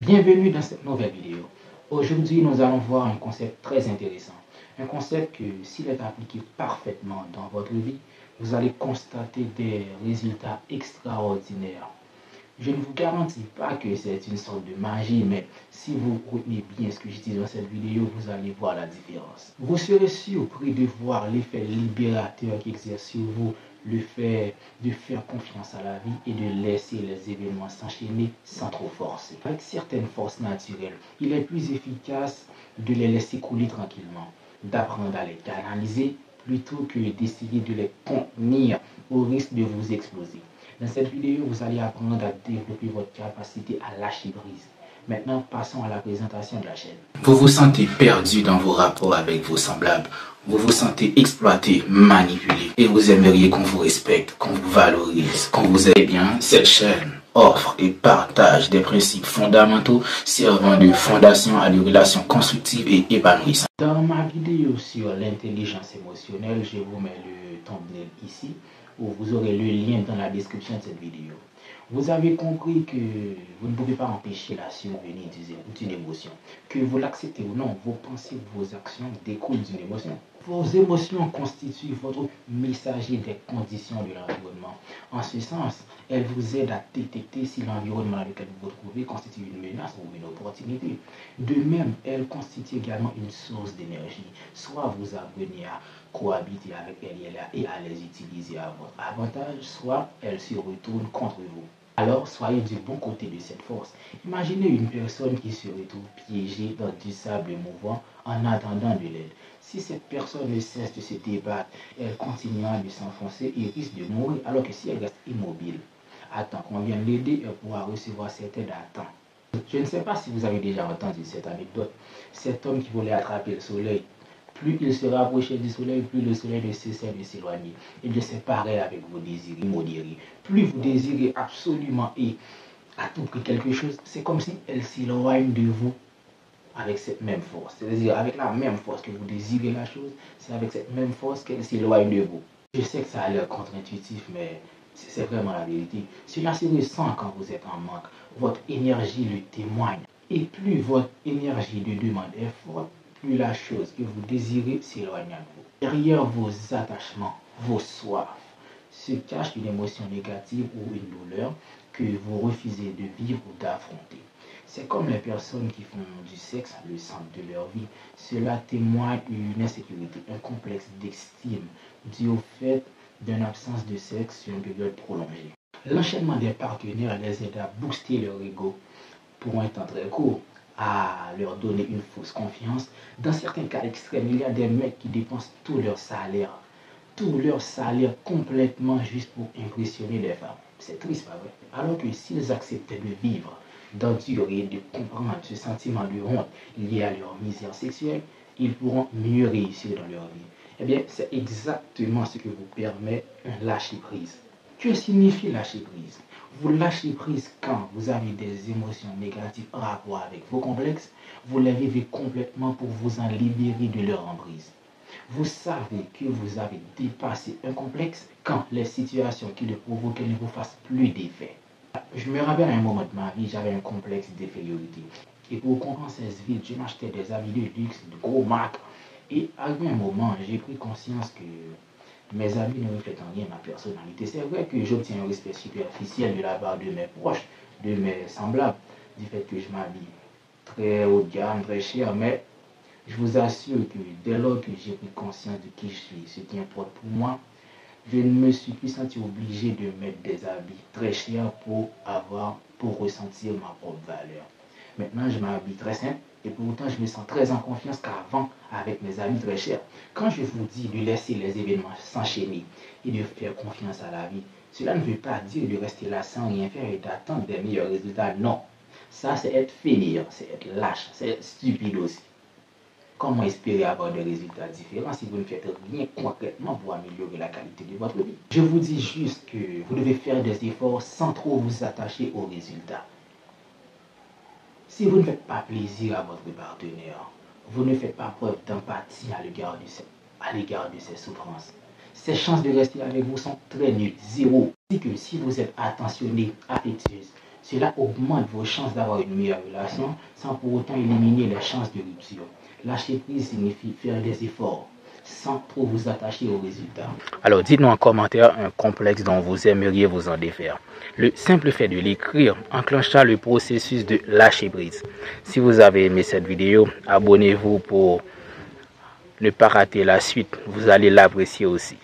Bienvenue dans cette nouvelle vidéo. Aujourd'hui, nous allons voir un concept très intéressant. Un concept que, s'il est appliqué parfaitement dans votre vie, vous allez constater des résultats extraordinaires. Je ne vous garantis pas que c'est une sorte de magie, mais si vous retenez bien ce que je dis dans cette vidéo, vous allez voir la différence. Vous serez surpris de voir l'effet libérateur qu'exerce sur vous le fait de faire confiance à la vie et de laisser les événements s'enchaîner sans trop forcer. Avec certaines forces naturelles, il est plus efficace de les laisser couler tranquillement, d'apprendre à les canaliser plutôt que d'essayer de les contenir au risque de vous exploser. Dans cette vidéo, vous allez apprendre à développer votre capacité à lâcher prise. Maintenant, passons à la présentation de la chaîne. Vous vous sentez perdu dans vos rapports avec vos semblables. Vous vous sentez exploité, manipulé. Et vous aimeriez qu'on vous respecte, qu'on vous valorise, qu'on vous aide bien. Cette chaîne offre et partage des principes fondamentaux servant de fondation à des relations constructives et épanouissantes. Dans ma vidéo sur l'intelligence émotionnelle, je vous mets le thumbnail ici, où vous aurez le lien dans la description de cette vidéo. Vous avez compris que vous ne pouvez pas empêcher la survenue d'une émotion. Que vous l'acceptez ou non, vos pensées, vos actions découlent d'une émotion. Vos émotions constituent votre messager des conditions de l'environnement. En ce sens, elles vous aident à détecter si l'environnement dans lequel vous vous trouvez constitue une menace ou une opportunité. De même, elles constituent également une source d'énergie. Soit vous apprenez à cohabiter avec elles et à les utiliser à votre avantage, soit elles se retournent contre vous. Alors, soyez du bon côté de cette force. Imaginez une personne qui se retrouve piégée dans du sable mouvant en attendant de l'aide. Si cette personne ne cesse de se débattre, elle continuera de s'enfoncer et risque de mourir, alors que si elle reste immobile, attend qu'on vienne l'aider, elle pourra recevoir cette aide à temps. Je ne sais pas si vous avez déjà entendu cette anecdote. Cet homme qui voulait attraper le soleil, plus il se rapprochait du soleil, plus le soleil ne cessait de s'éloigner. Et bien c'est pareil avec vos désirs immodérés. Plus vous désirez absolument et à tout prix quelque chose, c'est comme si elle s'éloigne de vous avec cette même force. C'est-à-dire avec la même force que vous désirez la chose, c'est avec cette même force qu'elle s'éloigne de vous. Je sais que ça a l'air contre-intuitif, mais c'est vraiment la vérité. Cela se ressent quand vous êtes en manque. Votre énergie le témoigne. Et plus votre énergie de demande est forte, plus la chose que vous désirez s'éloigne de vous. Derrière vos attachements, vos soifs, se cache une émotion négative ou une douleur que vous refusez de vivre ou d'affronter. C'est comme les personnes qui font du sexe le centre de leur vie. Cela témoigne d'une insécurité, un complexe d'estime dû au fait d'une absence de sexe sur une période prolongée. L'enchaînement des partenaires les aide à booster leur ego pour un temps très court, à leur donner une fausse confiance. Dans certains cas extrêmes, il y a des mecs qui dépensent tout leur salaire complètement juste pour impressionner les femmes. C'est triste, pas vrai? Alors que s'ils acceptaient de vivre, d'endurer, de comprendre ce sentiment de honte lié à leur misère sexuelle, ils pourront mieux réussir dans leur vie. Eh bien, c'est exactement ce que vous permet un lâcher-prise. Que signifie lâcher-prise? Vous lâchez prise quand vous avez des émotions négatives en rapport avec vos complexes, vous les vivez complètement pour vous en libérer de leur emprise. Vous savez que vous avez dépassé un complexe quand les situations qui le provoquaient ne vous fassent plus d'effet. Je me rappelle à un moment de ma vie, j'avais un complexe d'infériorité. Et pour compenser ce vide, je m'achetais des habits de luxe, de gros marques. Et à un moment, j'ai pris conscience que mes habits ne reflètent en rien ma personnalité. C'est vrai que j'obtiens un respect superficiel de la part de mes proches, de mes semblables, du fait que je m'habille très haut de gamme, très cher, mais je vous assure que dès lors que j'ai pris conscience de qui je suis, ce qui importe pour moi, je ne me suis plus senti obligé de mettre des habits très chers pour ressentir ma propre valeur. Maintenant, je m'habille très simple et pourtant je me sens très en confiance qu'avant avec mes habits très chers. Quand je vous dis de laisser les événements s'enchaîner et de faire confiance à la vie, cela ne veut pas dire de rester là sans rien faire et d'attendre des meilleurs résultats. Non, ça c'est être fainéant, c'est être lâche, c'est être stupide aussi. Comment espérer avoir des résultats différents si vous ne faites rien concrètement pour améliorer la qualité de votre vie? Je vous dis juste que vous devez faire des efforts sans trop vous attacher aux résultats. Si vous ne faites pas plaisir à votre partenaire, vous ne faites pas preuve d'empathie à l'égard de ses souffrances, ses chances de rester avec vous sont très nulles, zéro. Ainsi que si vous êtes attentionné, affectueuse, Cela augmente vos chances d'avoir une meilleure relation sans pour autant éliminer les chances de rupture. Lâcher prise signifie faire des efforts sans trop vous attacher aux résultats. Alors dites-nous en commentaire un complexe dont vous aimeriez vous en défaire. Le simple fait de l'écrire enclenchera le processus de lâcher prise. Si vous avez aimé cette vidéo, abonnez-vous pour ne pas rater la suite. Vous allez l'apprécier aussi.